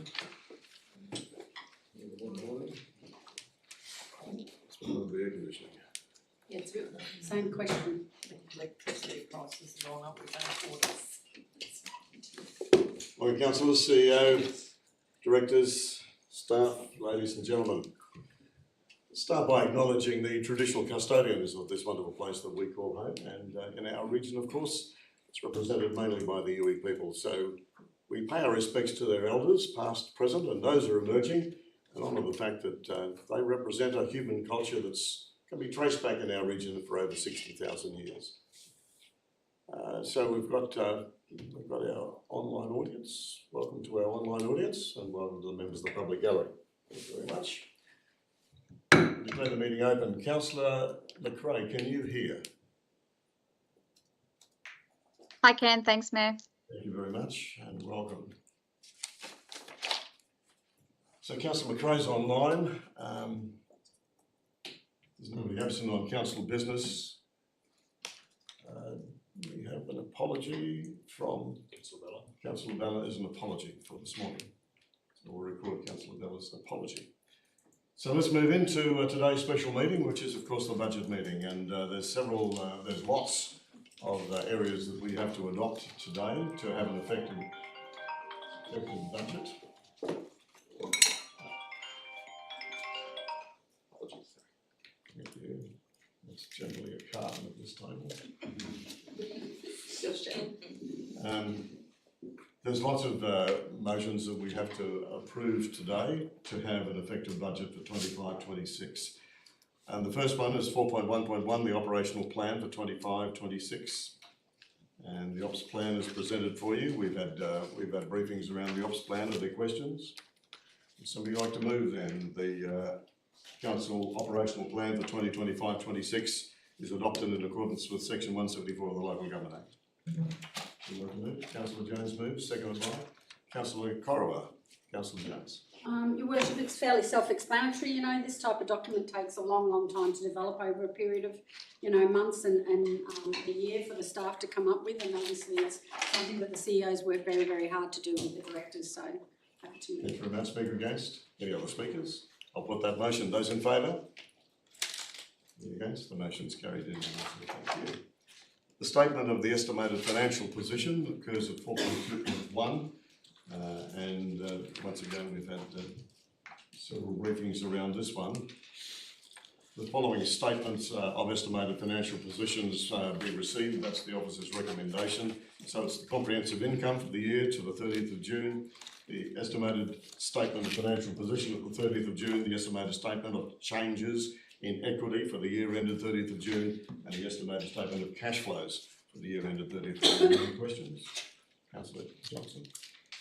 It's one of the air conditioning. Yeah, it's a bit, same question. Electricity prices have gone up, we can't afford it. Morning, councillors, CEO, directors, staff, ladies and gentlemen. Let's start by acknowledging the traditional custodians of this wonderful place that we call home, and in our region, of course, it's represented mainly by the Iwi people. So we pay our respects to their elders, past, present, and those who are emerging, and honour the fact that they represent a human culture that's can be traced back in our region for over 60,000 years. So we've got our online audience. Welcome to our online audience, and welcome to the members of the public gallery. Thank you very much. I declare the meeting open. Councillor Mackay, can you hear? I can, thanks, Mayor. Thank you very much, and welcome. So Councillor Mackay's online. There's nobody absent on council business. We have an apology from Councillor Bella is an apology for this morning. So we'll record Councillor Bella's apology. So let's move into today's special meeting, which is of course the budget meeting, and there's lots of areas that we have to adopt today to have an effective budget. Thank you. That's generally a card at this table. There's lots of motions that we have to approve today to have an effective budget for 25-26. And the first one is 4.1.1, the operational plan for 25-26. And the ops plan is presented for you. We've had briefings around the ops plan. Are there questions? Would somebody like to move then? The council operational plan for 2025-26 is adopted in accordance with section 174 of the Local Government Act. You want to move? Councillor Jones moves, seconded by Councillor Corowa. Councillor Jones. Your Worship, it's fairly self-explanatory. You know, this type of document takes a long time to develop over a period of, months and a year for the staff to come up with, and obviously it's something that the CEOs work very hard to do with the directors, so happy to move. Thank you very much. Speaker against? Any other speakers? I'll put that motion. Those in favour? Any against? The motion's carried unanimously. Thank you. The statement of the estimated financial position occurs at 4.2.1, and once again we've had several briefings around this one. The following statements of estimated financial positions be received. That's the officer's recommendation. So it's the comprehensive income for the year to the 30th of June, the estimated statement of financial position at the 30th of June, the estimated statement of changes in equity for the year ended 30th of June, and the estimated statement of cash flows for the year ended 30th of June. Any questions? Councillor Johnson.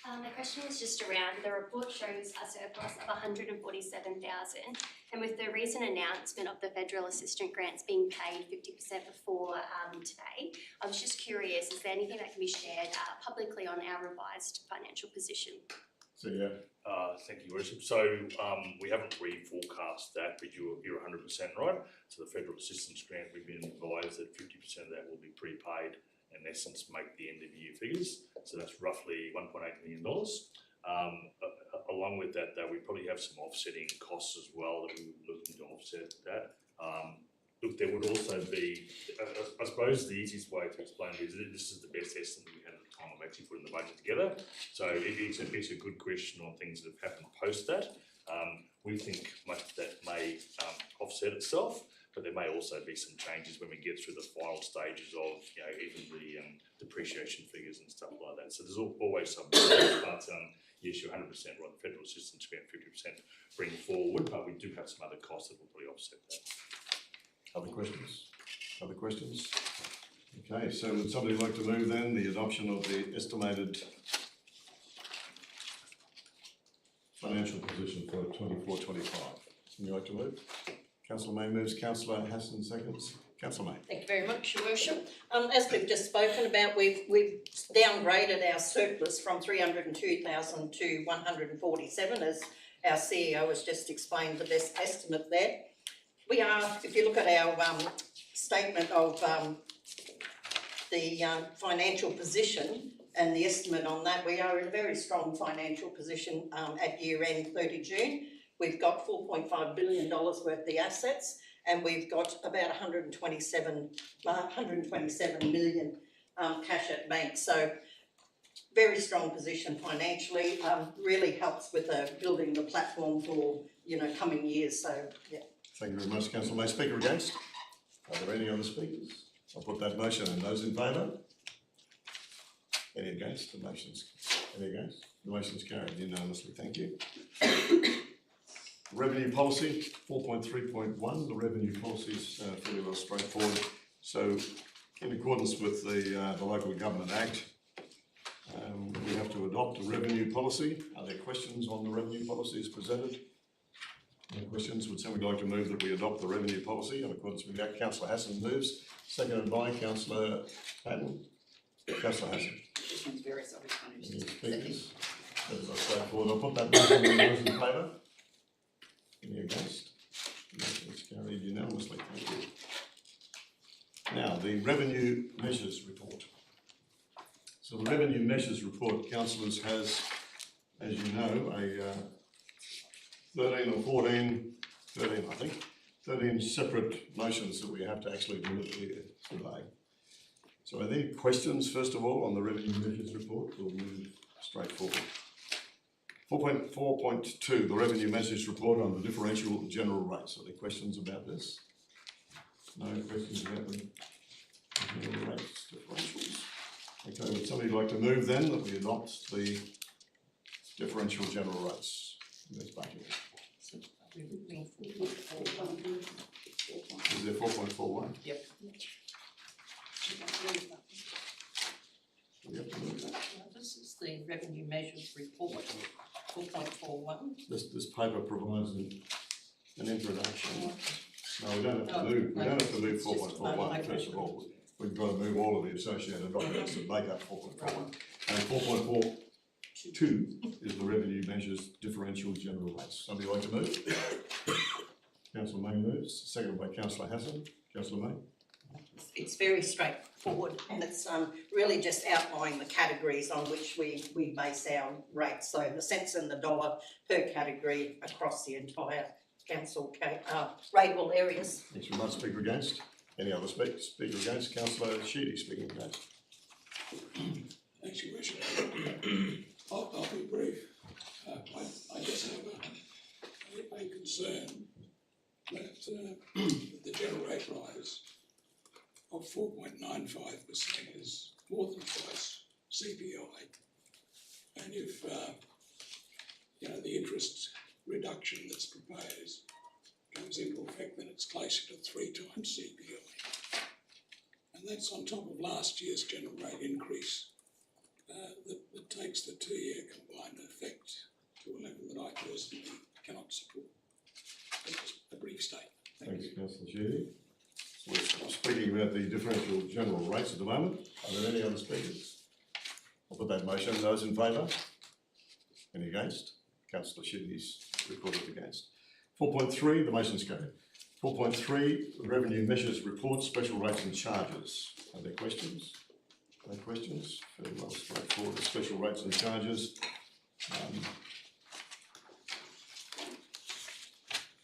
My question is just around the report shows a surplus of 147,000, and with the recent announcement of the federal assistant grants being paid 50% before today, I was just curious, is there anything that can be shared publicly on our revised financial position? So yeah. Thank you, Worship. So we haven't reforecast that, but you're 100% right. So the federal assistance grant, we've been advised that 50% of that will be prepaid, in essence, make the end of year figures. So that's roughly $1.8 million. Along with that, though, we probably have some offsetting costs as well that we were looking to offset that. Look, there would also be, I suppose the easiest way to explain it is that this is the best estimate we had at the time of actually putting the budget together. So it's a good question on things that have happened post that. We think much of that may offset itself, but there may also be some changes when we get through the final stages of, even the depreciation figures and stuff like that. So there's always some, but yes, you're 100% right. The federal assistance grant 50% bring forward, but we do have some other costs that will probably offset that. Other questions? Other questions? Okay, so would somebody like to move then the adoption of the estimated financial position for 24-25? Somebody like to move? Councillor May moves, Councillor Hassan seconds. Councillor May. Thank you very much, Your Worship. As we've just spoken about, we've downgraded our surplus from 302,000 to 147, as our CEO has just explained the best estimate there. We are, if you look at our statement of the financial position and the estimate on that, we are in a very strong financial position at year end 30 June. We've got $4.5 billion worth of the assets, and we've got about 127 million cash at bank. So very strong position financially, really helps with building the platform for, you know, coming years. So, yeah. Thank you very much, Councillor May. Speaker against? Are there any other speakers? I'll put that motion, and those in favour? Any against? Any against? The motion's carried unanimously, thank you. Revenue policy, 4.3.1, the revenue policy is fairly well straightforward. So, in accordance with the Local Government Act, we have to adopt a revenue policy. Are there questions on the revenue policy as presented? No questions? Would somebody like to move that we adopt the revenue policy in accordance with the Act? Councillor Hassan moves, seconded by Councillor Patton. Councillor Hassan. This one's very self-explanatory. Any speakers? That's not straightforward. I'll put that motion in. Those in favour? Any against? Motion's carried unanimously. Thank you. Now, the revenue measures report. So the revenue measures report, councillors, has, as you know, a 13 separate motions that we have to actually deliver here today. So are there any questions, first of all, on the revenue measures report? We'll move straight forward. 4.4.2, the revenue measures report on the differential general rates. Are there questions about this? No questions about the general rates differentials? Okay, would somebody like to move then that we adopt the differential general rates in this bucket? Is there 4.41? Yep. We have to move that. This is the revenue measures report, 4.41. This paper provides an introduction. No, we don't have to move. We don't have to move 4.41 first of all. We've got to move all of the associated documents that make up 4.41. And 4.42 is the revenue measures differential general rates. Somebody like to move? Councillor May moves, seconded by Councillor Hassan. Councillor May? It's very straightforward, and it's really just outlining the categories on which we base our rates. So the cents and the dollar per category across the entire council rateable areas. Thanks very much. Speaker against? Any other speakers? Speaker against? Councillor Sheedy speaking against. Thanks, Your Worship. I'll be brief. I just have a concern that the general rate rise of 4.95% is more than twice CPI. And if, the interest reduction that's proposed comes into effect, then it's closer to 3 times CPI. And that's on top of last year's general rate increase that takes the 2-year combined effect to a level that I personally cannot support. That's a brief statement. Thanks, Councillor Sheedy. We're speaking about the differential general rates at the moment. Are there any other speakers? I'll put that motion. Those in favour? Any against? Councillor Sheedy's recorded against. 4.3, the motion's carried. 4.3, the revenue measures report, special rates and charges. Are there questions? No questions? Very well straightforward. Special rates and charges.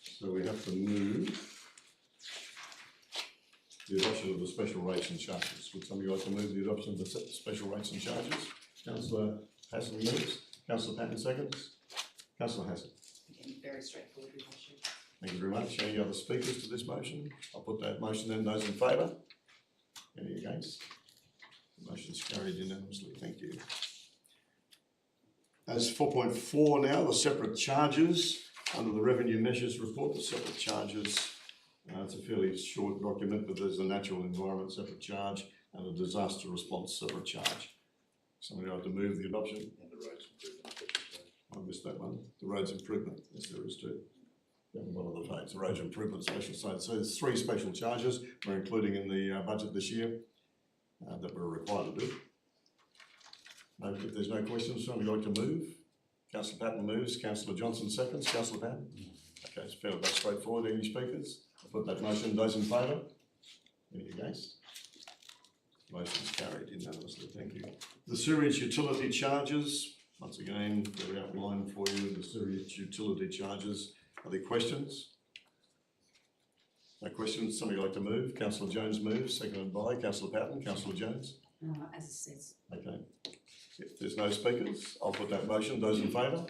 So we have to move the adoption of the special rates and charges. Would somebody like to move the adoption of the special rates and charges? Councillor Hassan moves. Councillor Patton seconds. Councillor Hassan. Again, very straightforward, Your Worship. Thank you very much. Any other speakers to this motion? I'll put that motion in. Those in favour? Any against? The motion's carried unanimously. Thank you. As 4.4 now, the separate charges under the revenue measures report, the separate charges. It's a fairly short document, but there's a natural environment separate charge and a disaster response separate charge. Somebody like to move the adoption? And the roads improvement. I missed that one. The roads improvement, yes there is too. One of the votes, the roads improvement special side. So there's 3 special charges we're including in the budget this year that we're required to do. If there's no questions, somebody like to move? Councillor Patton moves, Councillor Johnson seconds. Councillor Patton? Okay, it's fairly straightforward. Any speakers? I'll put that motion. Those in favour? Any against? Motion's carried. unanimously, thank you. The sewage utility charges, once again, they're outlined for you, the sewage utility charges. Are there questions? No questions, somebody like to move? Councillor Jones moves, seconded by Councillor Patton. Councillor Jones? As it says. Okay. If there's no speakers, I'll put that motion. Those in favour?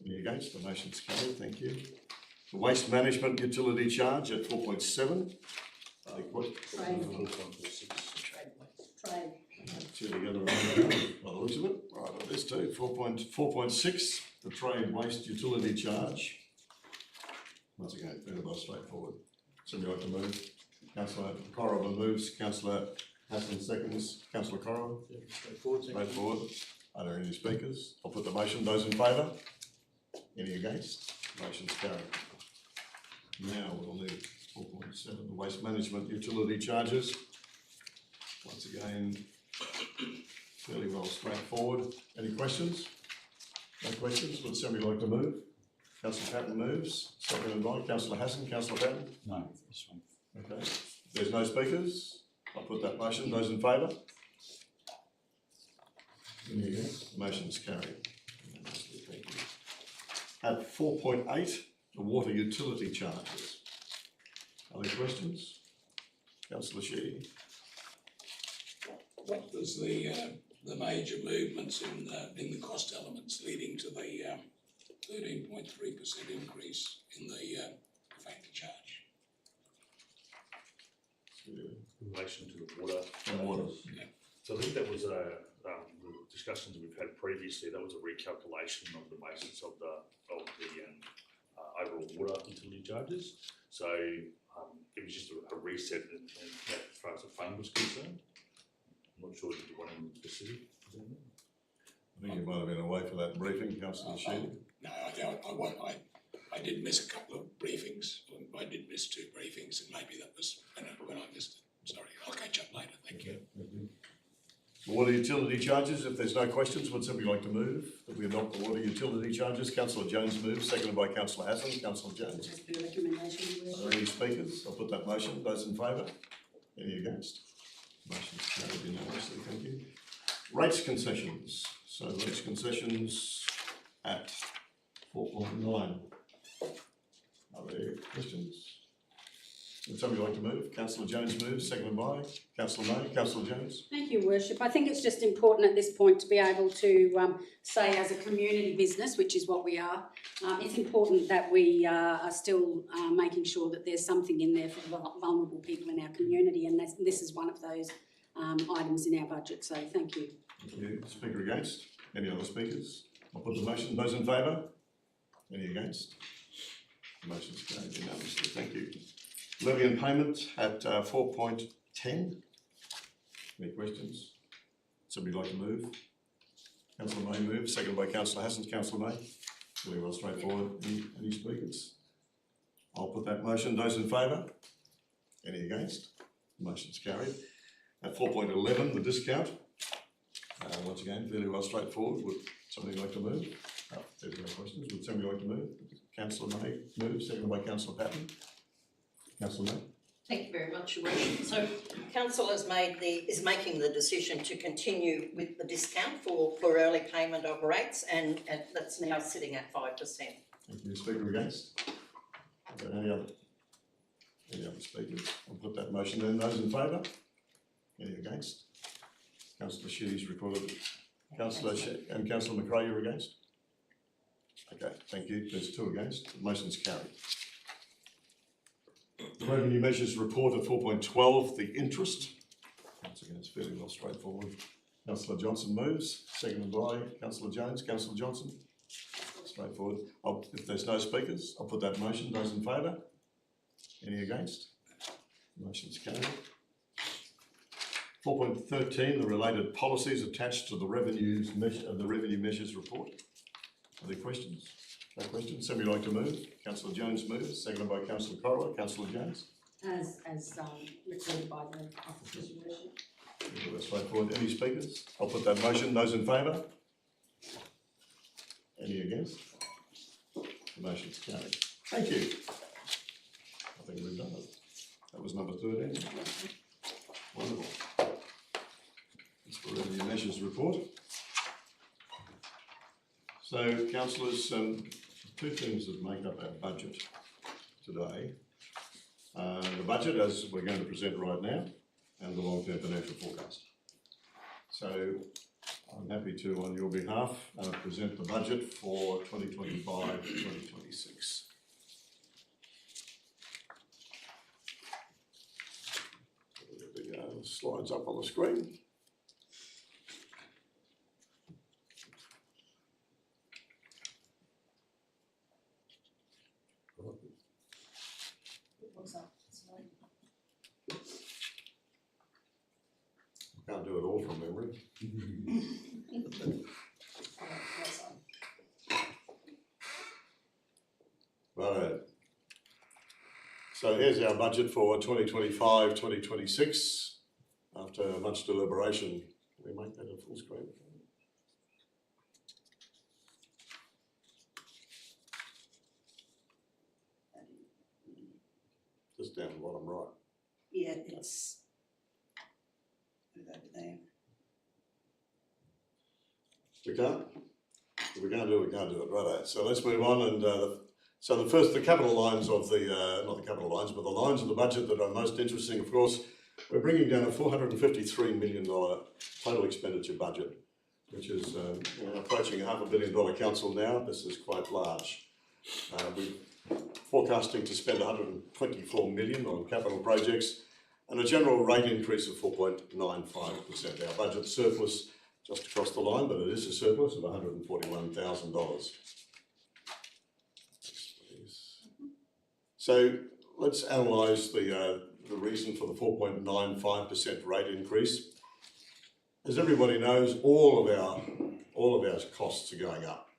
Any against? The motion's carried, thank you. The waste management utility charge at 4.7. Are there questions? Trade. Two together by the looks of it. Right, on this too, 4.6, the trade waste utility charge. Once again, fairly well straightforward. Somebody like to move? Councillor Corrigan moves, Councillor Hassan seconds, Councillor Corrigan? Straightforward. Straightforward. Are there any speakers? I'll put the motion. Those in favour? Any against? Motion's carried. Now we'll leave 4.7, the waste management utility charges. Once again, fairly well straightforward. Any questions? No questions? Would somebody like to move? Councillor Patton moves, seconded by Councillor Hassan. Councillor Patton? No, this one. Okay. If there's no speakers, I'll put that motion. Those in favour? Any against? Motion's carried. Thank you. At 4.8, the water utility charges. Are there questions? Councillor Sheedy? What was the major movements in the cost elements leading to the 13.3% increase in the factor charge? In relation to the water. And water. So I think that was the discussions we've had previously, that was a recalculation on the basis of the overall water utility charges. So it was just a reset as far as the fund was concerned. I'm not sure if you want to be specific. I think you might have been away for that briefing, Councillor Sheedy. No, I did miss a couple of briefings. I did miss 2 briefings, and maybe that was when I missed it. Sorry, I'll catch up later. Thank you. Water utility charges, if there's no questions, would somebody like to move that we adopt the water utility charges? Councillor Jones moves, seconded by Councillor Hassan. Councillor Jones. Just the recommendation. Are there any speakers? I'll put that motion. Those in favour? Any against? Motion's carried unanimously, thank you. Rates concessions. So rates concessions at 4.9. Are there questions? Would somebody like to move? Councillor Jones moves, seconded by Councillor May. Councillor Jones. Thank you, Worship. I think it's just important at this point to be able to say as a community business, which is what we are, it's important that we are still making sure that there's something in there for the vulnerable people in our community, and this is one of those items in our budget, so thank you. Thank you. Speaker against? Any other speakers? I'll put the motion. Those in favour? Any against? The motion's carried unanimously, thank you. Levy and payment at 4.10. Any questions? Somebody like to move? Councillor May moves, seconded by Councillor Hassan. Councillor May. Really well straightforward. Any speakers? I'll put that motion. Those in favour? Any against? The motion's carried. At 4.11, the discount. Once again, fairly well straightforward. Would somebody like to move? There's no questions. Would somebody like to move? Councillor May moves, seconded by Councillor Patton. Councillor May. Thank you very much, Your Worship. So council is making the decision to continue with the discount for early payment of rates, and that's now sitting at 5%. Thank you. Speaker against? Are there any other speakers? I'll put that motion then. Those in favour? Any against? Councillor Sheedy's recorded. Councillor and Councillor Mackay, you're against? Okay, thank you. There's 2 against. The motion's carried. The revenue measures report at 4.12, the interest. Once again, it's fairly well straightforward. Councillor Johnson moves, seconded by Councillor Jones. Councillor Johnson. Straightforward. If there's no speakers, I'll put that motion. Those in favour? Any against? Motion's carried. 4.13, the related policies attached to the revenue measures report. Are there questions? No questions. Somebody like to move? Councillor Jones moves, seconded by Councillor Corrigan. Councillor Jones. As recorded by the officers, Your Worship. That's straightforward. Any speakers? I'll put that motion. Those in favour? Any against? The motion's carried. Thank you. I think we've done it. That was number 13. Wonderful. managers report. So, councillors, two things that make up our budget today. The budget, as we're going to present right now, and the long-term financial forecast. So, I'm happy to, on your behalf, present the budget for 2025-2026. The slides up on the screen. Can't do it all from memory. Right. So here's our budget for 2025-2026. After much deliberation, can we make that a full screen? Just down the bottom right. Yeah, it's. Put it over there. We can't? If we can't do it, we can't do it. Righto. So let's move on. And so the capital lines of the, not the capital lines, but the lines of the budget that are most interesting, of course, we're bringing down a $453 million total expenditure budget, which is approaching $500 million council now. This is quite large. We're forecasting to spend $124 million on capital projects and a general rate increase of 4.95%. Our budget surplus just across the line, but it is a surplus of $141,000. So let's analyse the reason for the 4.95% rate increase. As everybody knows, all of our costs are going up.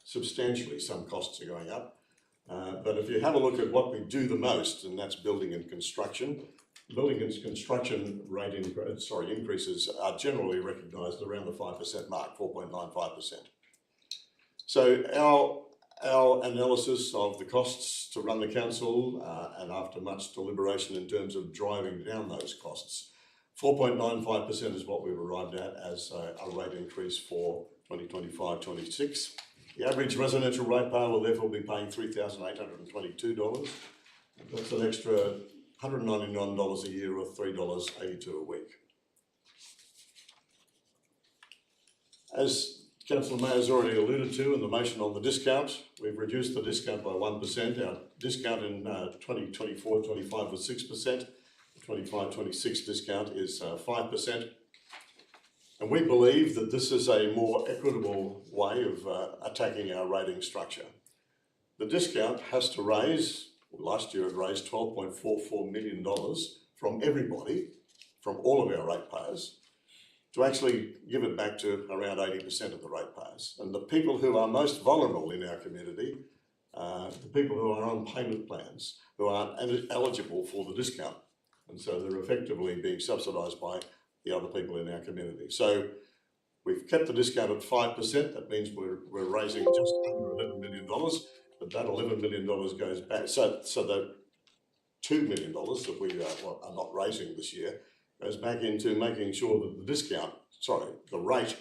Substantially, some costs are going up. But if you have a look at what we do the most, and that's building and construction, building and construction rate increases are generally recognised around the 5% mark, 4.95%. So our analysis of the costs to run the council, and after much deliberation in terms of driving down those costs, 4.95% is what we've arrived at as a rate increase for 2025-26. The average residential ratepayer will therefore be paying $3,822. That's an extra $199 a year or $3.82 a week. As Councillor May has already alluded to in the motion on the discount, we've reduced the discount by 1%. Our discount in 2024-25 was 6%. The 25-26 discount is 5%. And we believe that this is a more equitable way of attacking our rating structure. The discount has to raise, last year it raised $12.44 million from everybody, from all of our ratepayers, to actually give it back to around 80% of the ratepayers. And the people who are most vulnerable in our community, the people who are on payment plans, who aren't eligible for the discount. And so they're effectively being subsidised by the other people in our community. So we've kept the discount at 5%. That means we're raising just under $11 million, but that $11 million goes back. So the $2 million that we are not raising this year goes back into making sure that the rate,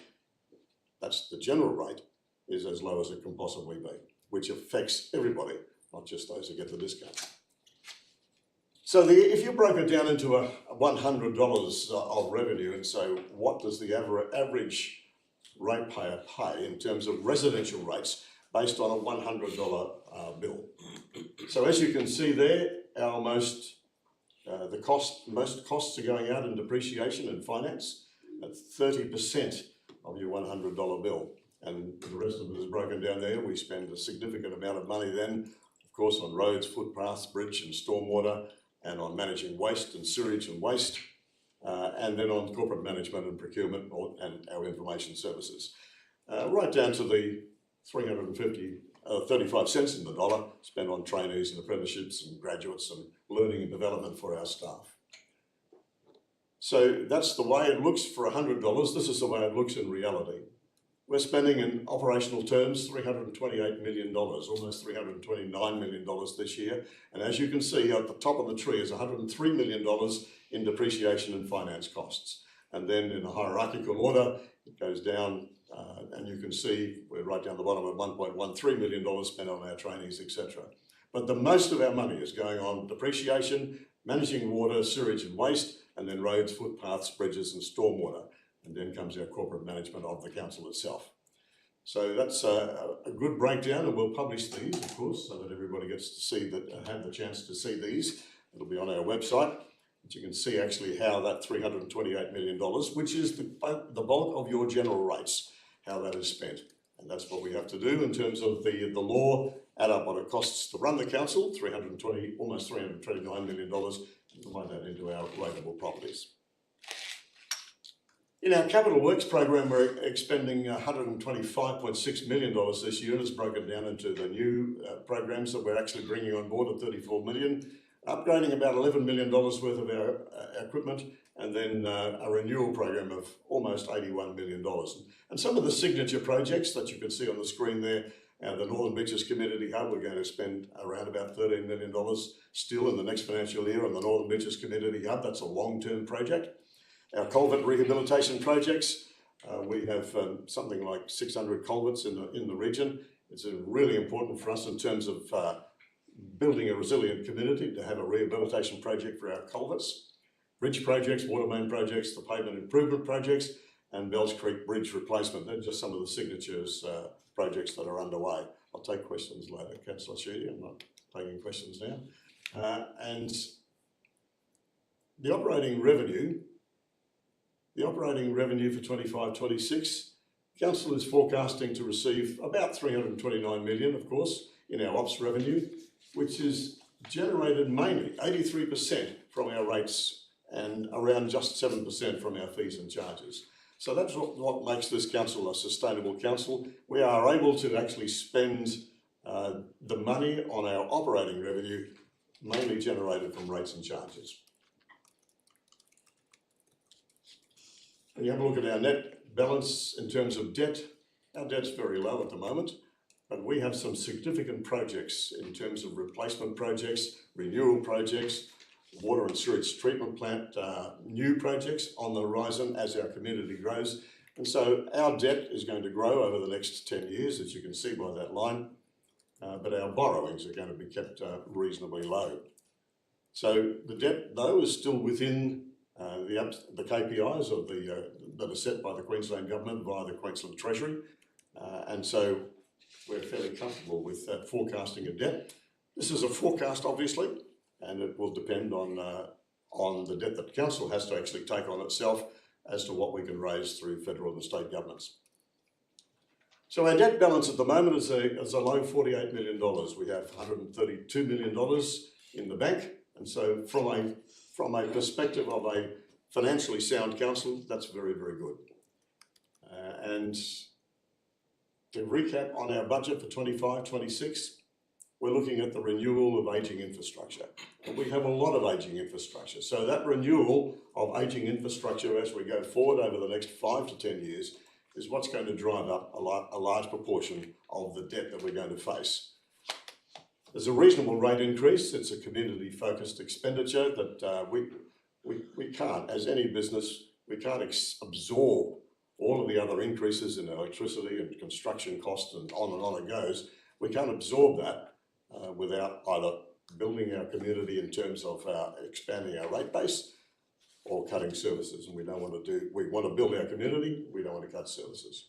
that's the general rate, is as low as it can possibly be, which affects everybody, not just those who get the discount. So if you broke it down into a $100 of revenue and say, what does the average ratepayer pay in terms of residential rates based on a $100 bill? So as you can see there, our most costs are going out in depreciation and finance at 30% of your $100 bill. And the rest of it is broken down there. We spend a significant amount of money then, of course, on roads, footpaths, bridge and stormwater, and on managing waste and sewage and waste, and then on corporate management and procurement and our information services. Right down to the 35 cents in the dollar spent on trainees and apprenticeships and graduates and learning and development for our staff. So that's the way it looks for $100. This is the way it looks in reality. We're spending in operational terms $328 million, almost $329 million this year. And as you can see, at the top of the tree is $103 million in depreciation and finance costs. and then in a hierarchical order, it goes down, and you can see we're right down the bottom at $1.13 million spent on our trainees, etc. But the most of our money is going on depreciation, managing water, sewage and waste, and then roads, footpaths, bridges and stormwater. And then comes our corporate management of the council itself. So that's a good breakdown, and we'll publish these, of course, so that everybody gets to see that, have the chance to see these. It'll be on our website, but you can see actually how that $328 million, which is the bulk of your general rates, how that is spent. And that's what we have to do in terms of the law, add up what it costs to run the council, almost $329 million, and divide that into our rateable properties. In our capital works program, we're expending $125.6 million this year, and it's broken down into the new programs that we're actually bringing on board at $34 million, upgrading about $11 million worth of our equipment, and then a renewal program of almost $81 million. And some of the signature projects that you can see on the screen there, the Northern Beaches Community Hub, we're going to spend around about $13 million still in the next financial year on the Northern Beaches Community Hub. That's a long-term project. Our culvert rehabilitation projects, we have something like 600 culverts in the region. It's really important for us in terms of building a resilient community to have a rehabilitation project for our culverts, bridge projects, water main projects, the pavement improvement projects, and Bells Creek Bridge replacement. They're just some of the signatures projects that are underway. I'll take questions later, Councillor Sheedy. I'm not taking questions now. And the operating revenue for 25-26, Council is forecasting to receive about $329 million, of course, in our ops revenue, which is generated mainly 83% from our rates and around just 7% from our fees and charges. So that's what makes this council a sustainable council. We are able to actually spend the money on our operating revenue, mainly generated from rates and charges. When you have a look at our net balance in terms of debt, our debt's very low at the moment, but we have some significant projects in terms of replacement projects, renewal projects, water and sewage treatment plant, new projects on the horizon as our community grows. And so our debt is going to grow over the next 10 years, as you can see by that line, but our borrowings are going to be kept reasonably low. So the debt, though, is still within the KPIs of that are set by the Queensland Government via the Queensland Treasury, and so we're fairly comfortable with forecasting a debt. This is a forecast, obviously, and it will depend on the debt that the council has to actually take on itself as to what we can raise through federal and state governments. So our debt balance at the moment is a low $48 million. We have $132 million in the bank, and so from a perspective of a financially sound council, that's very, very good. And to recap on our budget for 25-26, we're looking at the renewal of ageing infrastructure. And we have a lot of ageing infrastructure. So that renewal of ageing infrastructure as we go forward over the next 5 to 10 years is what's going to drive up a large proportion of the debt that we're going to face. There's a reasonable rate increase. It's a community-focused expenditure that we can't, as any business, we can't absorb all of the other increases in electricity and construction costs and on it goes. We can't absorb that without either building our community in terms of expanding our rate base or cutting services. And we want to build our community, we don't want to cut services.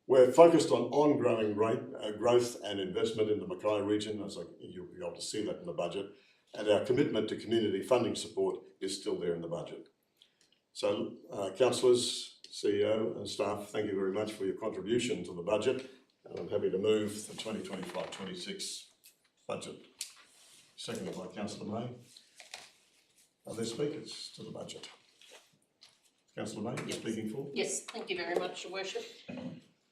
We're focused on ongoing growth and investment in the Mackay region, as you'll be able to see that in the budget, and our commitment to community funding support is still there in the budget. So, councillors, CEO and staff, thank you very much for your contribution to the budget, and I'm happy to move the 2025-26 budget. Seconded by Councillor May. Are there speakers to the budget? Councillor May, you're speaking for? Yes, thank you very much, Your Worship.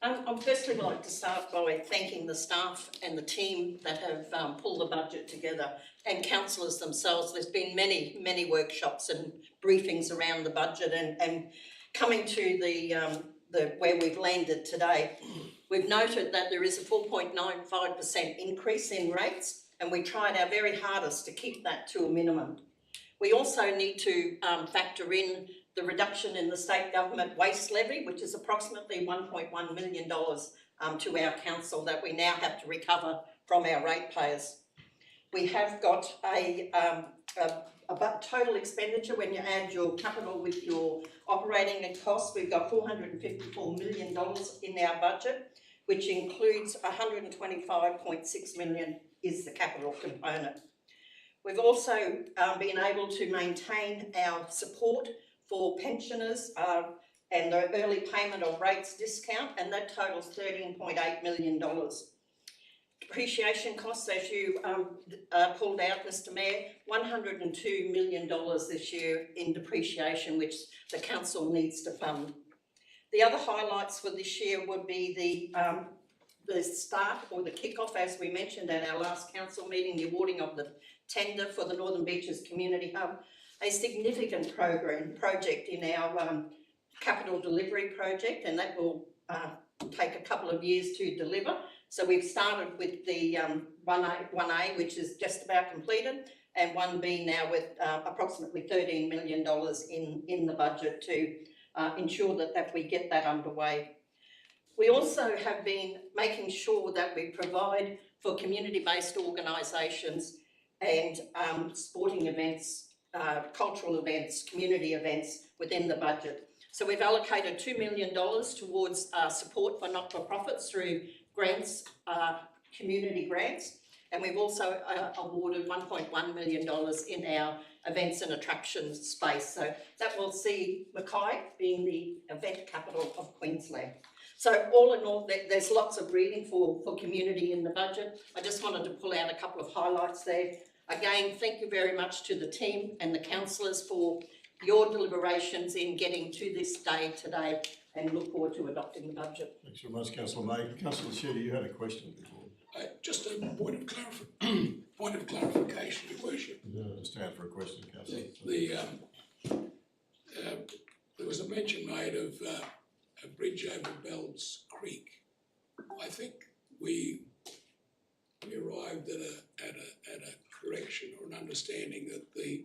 I'd firstly like to start by thanking the staff and the team that have pulled the budget together, and councillors themselves. There's been many workshops and briefings around the budget, and coming to the where we've landed today, we've noted that there is a 4.95% increase in rates, and we tried our very hardest to keep that to a minimum. We also need to factor in the reduction in the state government waste levy, which is approximately $1.1 million to our council that we now have to recover from our ratepayers. We have got a total expenditure, when you add your capital with your operating costs, we've got $454 million in our budget, which includes $125.6 million is the capital component. We've also been able to maintain our support for pensioners and the early payment of rates discount, and that totals $13.8 million. Depreciation costs, as you pulled out, Mr Mayor, $102 million this year in depreciation, which the council needs to fund. The other highlights for this year would be the start or the kick-off, as we mentioned at our last council meeting, the awarding of the tender for the Northern Beaches Community Hub, a significant project in our capital delivery project, and that will take a couple of years to deliver. So we've started with the 1A, which is just about completed, and 1B now with approximately $13 million in the budget to ensure that we get that underway. We also have been making sure that we provide for community-based organisations and sporting events, cultural events, community events within the budget. So we've allocated $2 million towards support for not-for-profits through grants, community grants, and we've also awarded $1.1 million in our events and attractions space. So that will see Mackay being the event capital of Queensland. So all in all, there's lots of reading for community in the budget. I just wanted to pull out a couple of highlights there. Again, thank you very much to the team and the councillors for your deliberations in getting to this day today, and look forward to adopting the budget. Thanks very much, Councillor May. Councillor Sheedy, you had a question before. Just a point of clarification, Your Worship. Stand for a question, Councillor. There was a mention made of a bridge over Bells Creek. I think we arrived at a correction or an understanding that the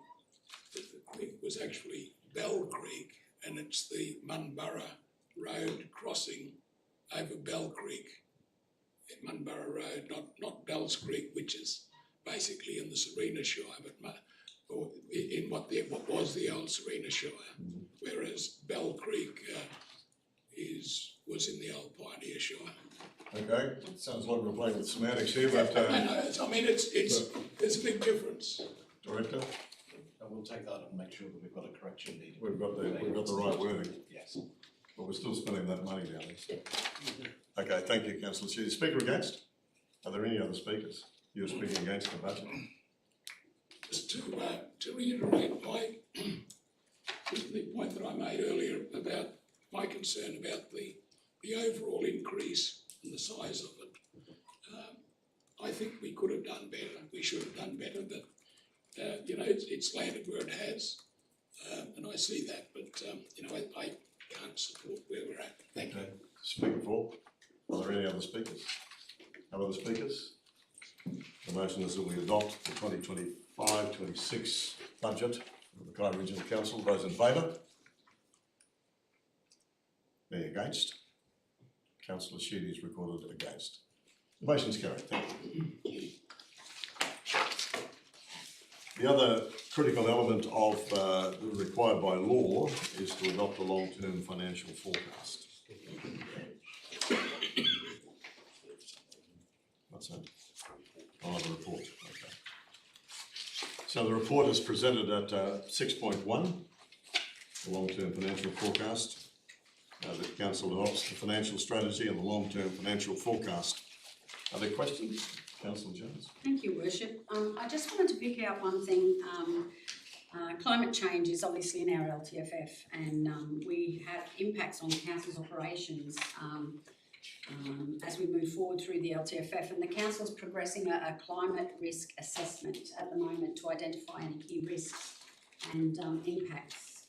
creek was actually Bell Creek, and it's the Munburra Road crossing over Bell Creek, Munburra Road, not Bells Creek, which is basically in the Serena Shire, but in what was the old Serena Shire, whereas Bell Creek was in the old Pioneer Shire. Okay, sounds like we're playing with semantics here, but I know, there's a big difference. Director, And we'll take that and make sure that we've got a correction needed. we've got the right wording, Yes. but we're still spending that money down there. Okay, thank you, Councillor Sheedy. Speaker against? Are there any other speakers? You're speaking against the budget. Just to reiterate the point that I made earlier about my concern about the overall increase in the size of it. I think we could have done better. We should have done better, but it's landed where it has, and I see that. But I can't support where we're at. Thank you. Speaker 4. Are there any other speakers? No other speakers? The motion is that we adopt the 2025-26 budget of the Mackay Regional Council. Those in favour? Any against? Councillor Sheedy is recorded against. The motion is carried. Thank you. The other critical element of required by law is to adopt a long-term financial forecast. What's that? Oh, the report. Okay. So the report is presented at 6.1, the long-term financial forecast. The Council adopts the financial strategy and the long-term financial forecast. Are there questions? Councillor Jones. Thank you, Worship. I just wanted to pick out one thing. Climate change is obviously in our LTFF, and we have impacts on the council's operations as we move forward through the LTFF, and the council's progressing a climate risk assessment at the moment to identify any key risks and impacts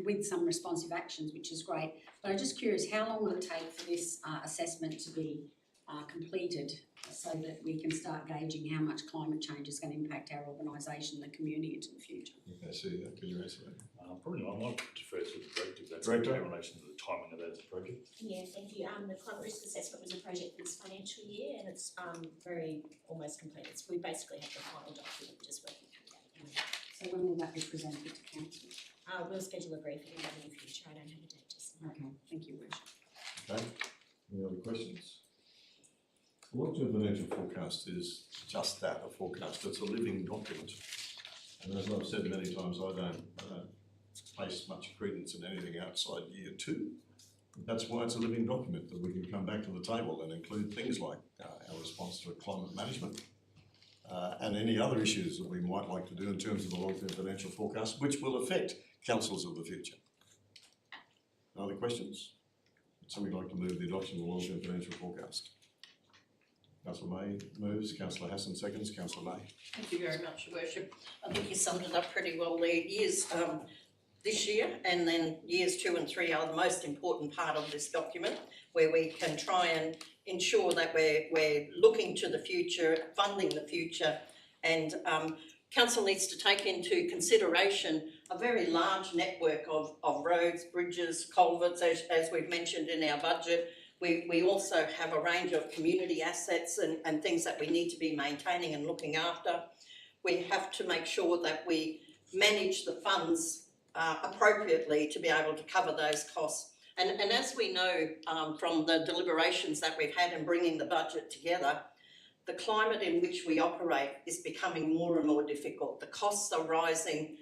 with some responsive actions, which is great. But I'm just curious, how long will it take for this assessment to be completed so that we can start gauging how much climate change is going to impact our organisation and the community into the future. Okay, so can you answer that? Probably not, I might defer to the director, if that's Director? in relation to the timing of that as a project. Yeah, thank you. The climate risk assessment was a project for this financial year and it's very almost complete. We basically have the final document just working out. So when will that be presented to council? We'll schedule a briefing in the near future. I don't have a date just now. Okay, thank you, Worship. Okay, any other questions? The long-term financial forecast is just that, a forecast. It's a living document. And as I've said many times, I don't place much credence in anything outside year 2. That's why it's a living document, that we can come back to the table and include things like our response to climate management and any other issues that we might like to do in terms of the long-term financial forecast, which will affect councils of the future. Other questions? Would somebody like to move the adoption of the long-term financial forecast? Councillor May moves, Councillor Hassan seconds, Councillor May. Thank you very much, Your Worship. I think you summed it up pretty well there. Years this year and then years 2 and 3 are the most important part of this document, where we can try and ensure that we're looking to the future, funding the future, and council needs to take into consideration a very large network of roads, bridges, culverts, as we've mentioned in our budget. We also have a range of community assets and things that we need to be maintaining and looking after. We have to make sure that we manage the funds appropriately to be able to cover those costs. And as we know from the deliberations that we've had in bringing the budget together, the climate in which we operate is becoming more and more difficult. The costs are rising.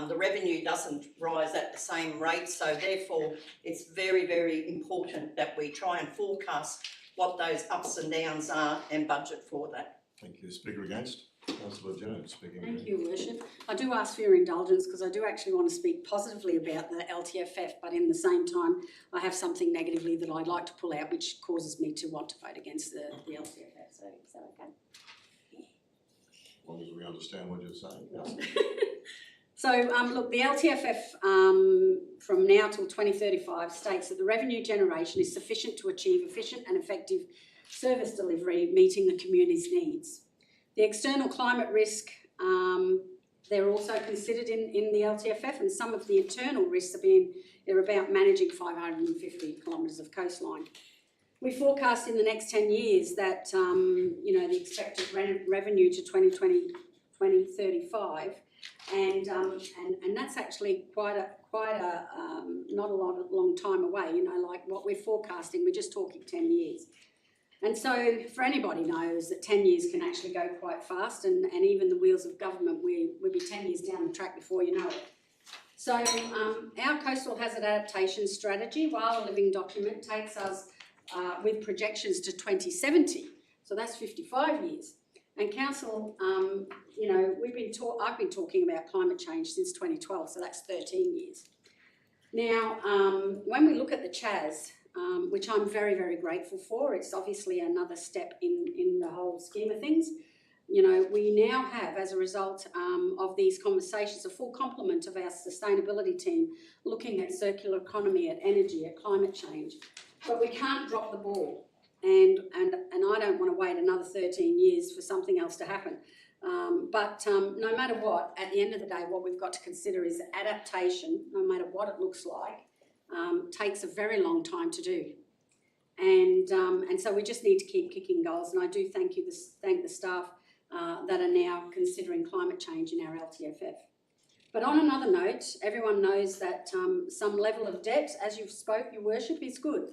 The revenue doesn't rise at the same rate, so therefore it's very, very important that we try and forecast what those ups and downs are and budget for that. Thank you. Speaker against? Councillor Jones speaking. Thank you, Worship. I do ask for your indulgence because I do actually want to speak positively about the LTFF, but in the same time I have something negatively that I'd like to pull out which causes me to want to vote against the LTFF. So is that okay? As long as we understand what you're saying. Yes. So look, the LTFF from now till 2035 states that the revenue generation is sufficient to achieve efficient and effective service delivery, meeting the community's needs. The external climate risk, they're also considered in the LTFF, and some of the internal risks they're about managing 550 kilometres of coastline. We forecast in the next 10 years that, the expected revenue to 2035, and that's actually quite a not a long time away, like what we're forecasting, we're just talking 10 years. And so for anybody knows that 10 years can actually go quite fast, and even the wheels of government, we'll be 10 years down the track before you know it. So our coastal hazard adaptation strategy, while a living document, takes us with projections to 2070. So that's 55 years. And council, I've been talking about climate change since 2012, so that's 13 years. Now, when we look at the CHAS, which I'm very, very grateful for, it's obviously another step in the whole scheme of things. We now have, as a result of these conversations, a full complement of our sustainability team looking at circular economy, at energy, at climate change. But we can't drop the ball. And I don't want to wait another 13 years for something else to happen. But no matter what, at the end of the day, what we've got to consider is adaptation, no matter what it looks like, takes a very long time to do. And so we just need to keep kicking goals. And I do thank the staff that are now considering climate change in our LTFF. But on another note, everyone knows that some level of debt, as you've spoke, Your Worship, is good.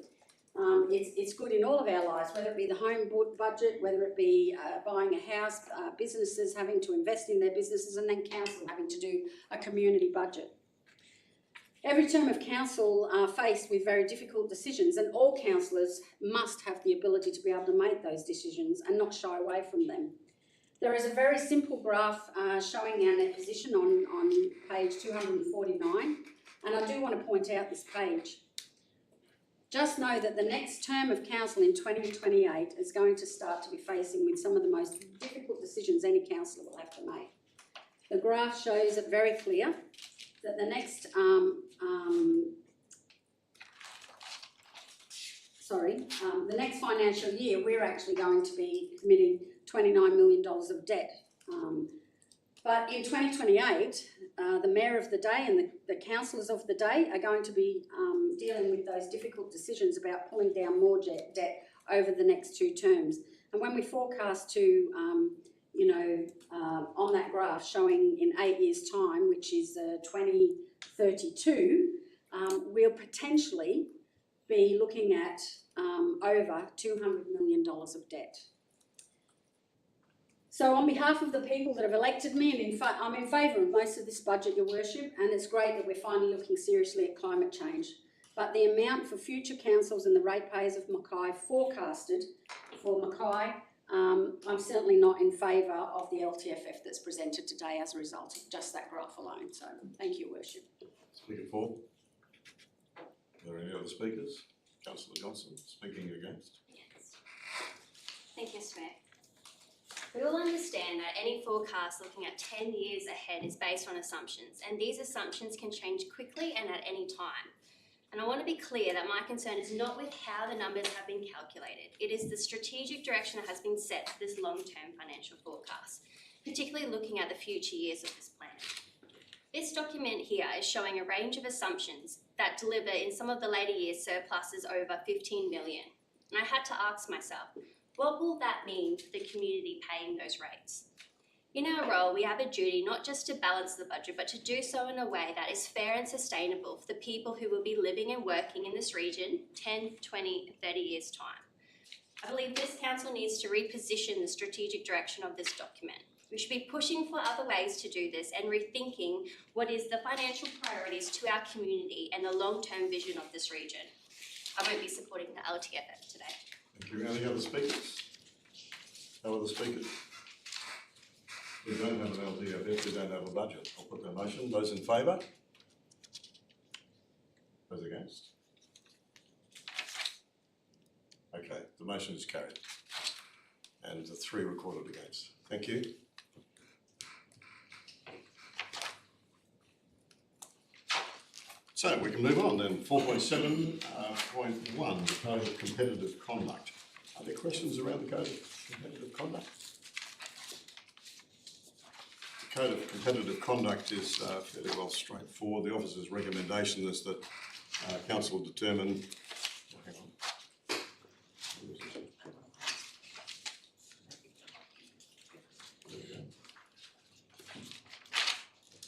It's good in all of our lives, whether it be the home budget, whether it be buying a house, businesses having to invest in their businesses, and then council having to do a community budget. Every term of council are faced with very difficult decisions, and all councillors must have the ability to be able to make those decisions and not shy away from them. There is a very simple graph showing our net position on page 249, and I do want to point out this page. Just know that the next term of council in 2028 is going to start to be facing with some of the most difficult decisions any councillor will have to make. The graph shows it very clear that the next, the next financial year, we're actually going to be committing $29 million of debt. But in 2028, the mayor of the day and the councillors of the day are going to be dealing with those difficult decisions about pulling down more debt over the next 2 terms. And when we forecast to, on that graph showing in 8 years' time, which is 2032, we'll potentially be looking at over $200 million of debt. So on behalf of the people that have elected me, and I'm in favour of most of this budget, Your Worship, and it's great that we're finally looking seriously at climate change. But the amount for future councils and the ratepayers of Mackay forecasted for Mackay, I'm certainly not in favour of the LTFF that's presented today as a result of just that graph alone. So thank you, Your Worship. Speaker for. Are there any other speakers? Councillor Johnson, speaking against. Yes. Thank you, Mr. Mayor. We all understand that any forecast looking at 10 years ahead is based on assumptions, and these assumptions can change quickly and at any time. And I want to be clear that my concern is not with how the numbers have been calculated. It is the strategic direction that has been set for this long-term financial forecast, particularly looking at the future years of this plan. This document here is showing a range of assumptions that deliver in some of the later years surpluses over 15 million. And I had to ask myself, what will that mean for the community paying those rates? In our role, we have a duty not just to balance the budget, but to do so in a way that is fair and sustainable for the people who will be living and working in this region 10, 20, and 30 years' time. I believe this council needs to reposition the strategic direction of this document. We should be pushing for other ways to do this and rethinking what is the financial priorities to our community and the long-term vision of this region. I won't be supporting the LTFF today. Thank you. Any other speakers? No other speakers? We don't have an LTFF, we don't have a budget. I'll put that motion. Those in favour? Those against? Okay, the motion is carried. And the 3 recorded against. Thank you. So we can move on then. 4.7.1, the Code of Competitive Conduct. Are there questions around the Code of Competitive Conduct? The Code of Competitive Conduct is fairly well straightforward. The officer's recommendation is that council determine. Hang on.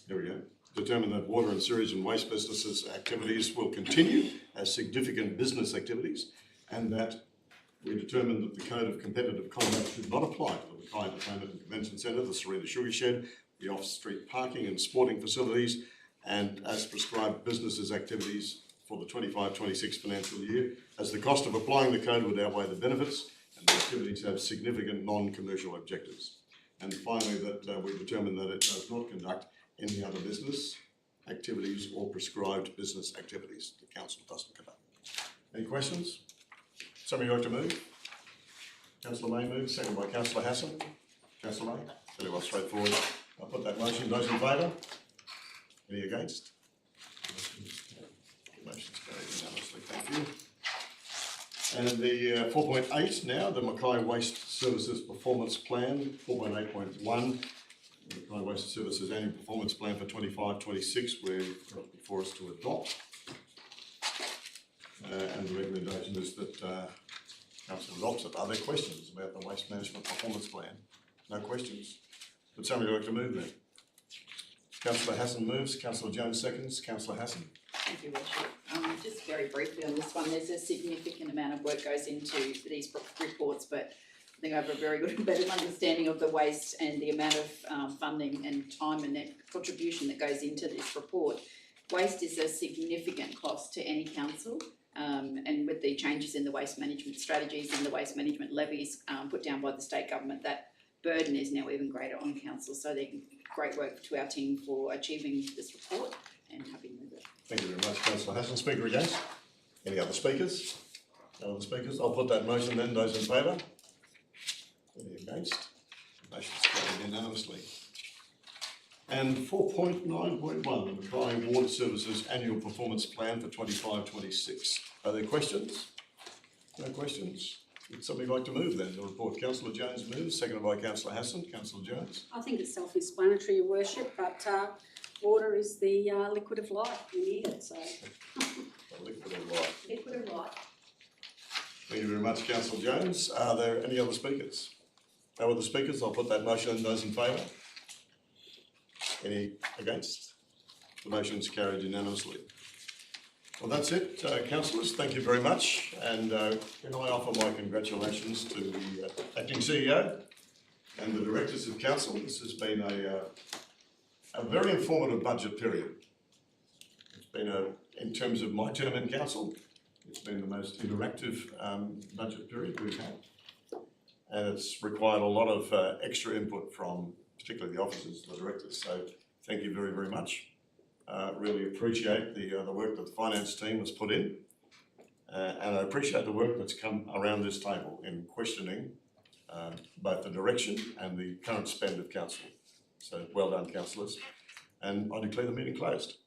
There we go. Determine that water and sewage and waste businesses activities will continue as significant business activities, and that we determine that the Code of Competitive Conduct should not apply to the Mackay Entertainment and Convention Centre, the Serena Sugar Shed, the off-street parking and sporting facilities, and as prescribed businesses activities for the 25-26 financial year, as the cost of applying the code would outweigh the benefits, and the activities have significant non-commercial objectives. And finally, that we determine that it does not conduct any other business activities or prescribed business activities the council doesn't conduct. Any questions? Somebody like to move? Councillor May moves, second by Councillor Hassan. Councillor May, fairly well straightforward. I'll put that motion. Those in favour? Any against? Motion's carried unanimously. Thank you. And the 4.8 now, the Mackay Waste Services Performance Plan, 4.8.1. The Mackay Waste Services Annual Performance Plan for 25-26, we've got before us to adopt. And the recommendation is that council adopts it. Are there questions about the Waste Management Performance Plan? No questions? Would somebody like to move then? Councillor Hassan moves, Councillor Jones seconds, Councillor Hassan. Thank you, Worship. Just very briefly on this one, there's a significant amount of work goes into these reports, but I think I have a very good, better understanding of the waste and the amount of funding and time and contribution that goes into this report. Waste is a significant cost to any council, and with the changes in the waste management strategies and the waste management levies put down by the state government, that burden is now even greater on council. So great work to our team for achieving this report, and happy to move it. Thank you very much, Councillor Hassan. Speaker against? Any other speakers? No other speakers? I'll put that motion then. Those in favour? Any against? Motion's carried unanimously. And 4.9.1, the Mackay Water Services Annual Performance Plan for 25-26. Are there questions? No questions? Would somebody like to move then? The report, councillor Jones moves, seconded by councillor Hassan. Councillor Jones. I think it's self-explanatory, Your Worship, but water is the liquid of life. We need it, so. The liquid of life. Liquid of life. Thank you very much, councillor Jones. Are there any other speakers? No other speakers? I'll put that motion. Those in favour? Any against? The motion is carried unanimously. Well, that's it, councillors. Thank you very much. And can I offer my congratulations to the acting CEO and the directors of council. This has been a very informative budget period. It's been in terms of my term in council, it's been the most interactive budget period we've had. And it's required a lot of extra input from particularly the officers, the directors. So thank you very, very much. Really appreciate the work that the finance team has put in. And I appreciate the work that's come around this table in questioning both the direction and the current spend of council. So well done, councillors. And I declare the meeting closed.